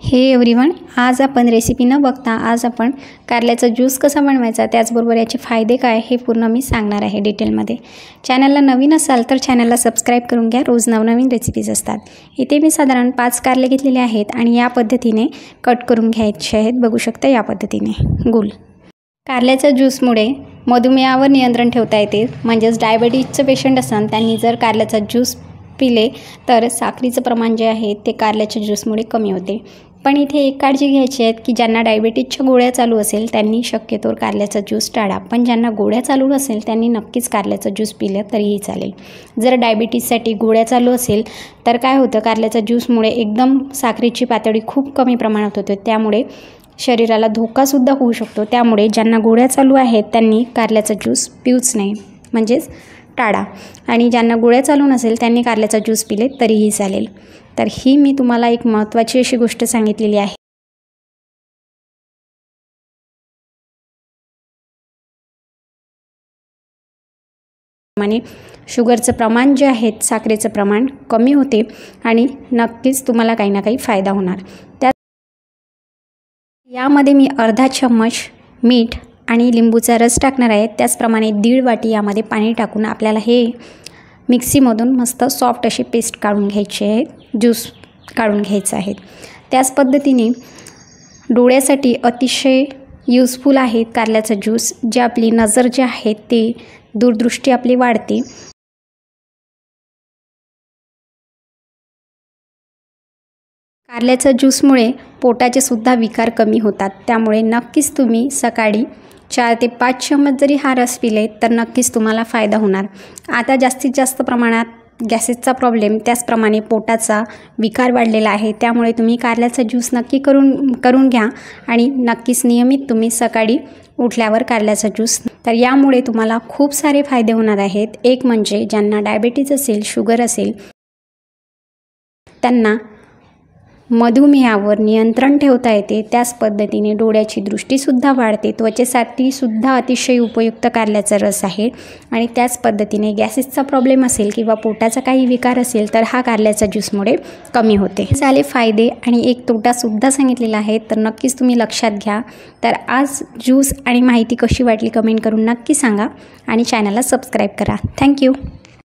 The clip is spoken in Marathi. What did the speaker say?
हे एव्हरीवन, आज आपण रेसिपी न बघता आज आपण कारल्याचा ज्यूस कसा बनवायचा त्याचबरोबर याचे फायदे काय हे पूर्ण मी सांगणार आहे डिटेलमध्ये। चॅनलला नवीन असाल तर चॅनलला सबस्क्राइब करून घ्या, रोज नवनवीन रेसिपीज असतात। इथे मी साधारण 5 कारले घेतलेले आहेत आणि या पद्धतीने कट करून घ्यायचे आहेत। बघू शकता या पद्धतीने गोल। कारल्याच्या ज्यूसमुळे मधुमेहावर नियंत्रण ठेवता येते, म्हणजेच डायबिटीजचे पेशंट असाल त्यांनी जर कारल्याचा ज्यूस पिले तर साखरीचं प्रमाण जे आहे ते कारल्याच्या ज्यूसमुळे कमी होते। पण इथे एक काळजी घ्यायची आहे की ज्यांना डायबिटीजच्या गोळ्या चालू असेल त्यांनी शक्यतोवर कारल्याचा ज्यूस टाळा, पण ज्यांना गोळ्या चालू नसेल त्यांनी नक्कीच कारल्याचा ज्यूस पिलं तरीही चालेल। जर डायबिटीजसाठी गोळ्या चालू असेल तर काय होतं, कारल्याच्या ज्यूसमुळे एकदम साखरेची पातळी खूप कमी प्रमाणात होते, त्यामुळे शरीराला धोकासुद्धा होऊ शकतो। त्यामुळे ज्यांना गोळ्या चालू आहेत त्यांनी कारल्याचा ज्यूस पिऊच नाही, म्हणजेच टाळा। आणि ज्यांना गोळ्या चालू नसेल त्यांनी कारल्याचा ज्यूस पिले तरीही चालेल। तर ही मी तुम्हाला एक महत्त्वाची अशी गोष्ट सांगितलेली आहे। म्हणजे शुगरचं प्रमाण जे आहे, साखरेचं प्रमाण कमी होते आणि नक्कीच तुम्हाला काही ना काही फायदा होणार। त्या यामध्ये मी अर्धा चम्मच मीठ आणि लिंबूचा रस टाकणार आहे। त्याचप्रमाणे 1.5 वाटी यामध्ये पाणी टाकून आपल्याला हे मिक्सीमधून मस्त सॉफ्ट अशी पेस्ट काढून घ्यायची आहे, ज्यूस काढून घ्यायचं आहे। त्याच पद्धतीने डोळ्यासाठी अतिशय यूजफुल आहे कारल्याचा ज्यूस, जे आपली नजर जे आहे ते दूरदृष्टी आपली वाढते। कारल्याच्या ज्यूसमुळे पोटाचे सुद्धा विकार कमी होतात, त्यामुळे नक्कीच तुम्ही सकाळी 4 ते 5 चम्मच जरी हा रस पिले तर नक्कीच तुम्हाला फायदा होणार। आता जास्तीत जास्त प्रमाणात गॅसेसचा प्रॉब्लेम, त्याचप्रमाणे पोटाचा विकार वाढलेला आहे, त्यामुळे तुम्ही कारल्याचा ज्यूस नक्की करून घ्या आणि नक्कीच नियमित तुम्ही सकाळी उठल्यावर कारल्याचा ज्यूस। तर यामुळे तुम्हाला खूप सारे फायदे होणार आहेत। एक म्हणजे ज्यांना डायबिटीज असेल, शुगर असेल, त्यांना मधुमेहावर नियंत्रण ठेवता येते। त्याच पद्धतीने डोळ्याची दृष्टीसुद्धा वाढते, त्वचेसाठी सुद्धा अतिशय उपयुक्त कारल्याचा रस आहे। आणि त्याच पद्धतीने गॅसेसचा प्रॉब्लेम असेल किंवा पोटाचा काही विकार असेल तर हा कारल्याच्या ज्यूसमुळे कमी होते। झाले फायदे आणि एक तोटासुद्धा सांगितलेला आहे, तर नक्कीच तुम्ही लक्षात घ्या। तर आज ज्यूस आणि माहिती कशी वाटली कमेंट करून नक्की सांगा आणि चॅनलला सबस्क्राईब करा। थँक्यू।